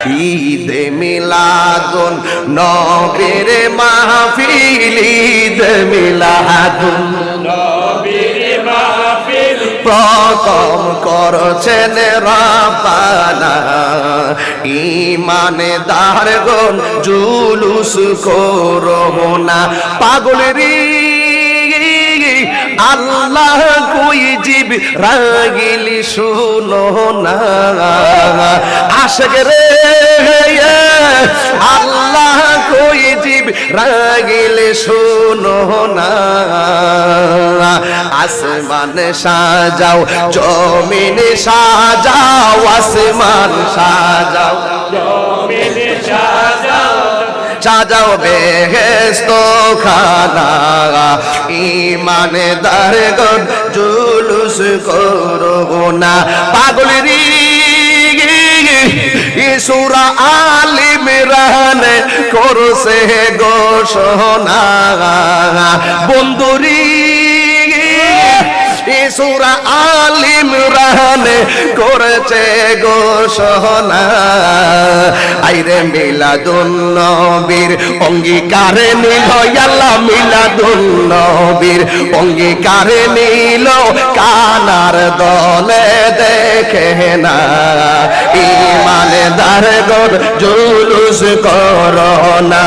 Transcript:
ঈদে মিলাদুন নবীর মাহফিল, ঈদে মিলাদুন নবীর মাহফিল প্রথম করছেন রাব্বানা। ঈমানদারগণ জুলুস করো না, পাগলেরি আল্লাহ কই জিবরাইল শুনো না, আশিক রে আল্লাহ কই জিবরাইল শুনো না। আসমান সাজাও জমিন সাজাও, আসমান সাজাও জমিন সাজাও, সাজাও বেহেশত খানা। ঈমানদারগণ জুলুস করো না, পাগলেরি সূরা আলে ইমরান করছে ঘোষণা, বন্ধুরি সূরা আলে ইমরান করেছে ঘোষণা। আইরে মিলাদুন নবীর অঙ্গীকার নিল আল্লাহ, মিলাদুন নবীর অঙ্গীকার নিল কানার দলে দেখে না। ঈমানদারগণ জুলুস করো না।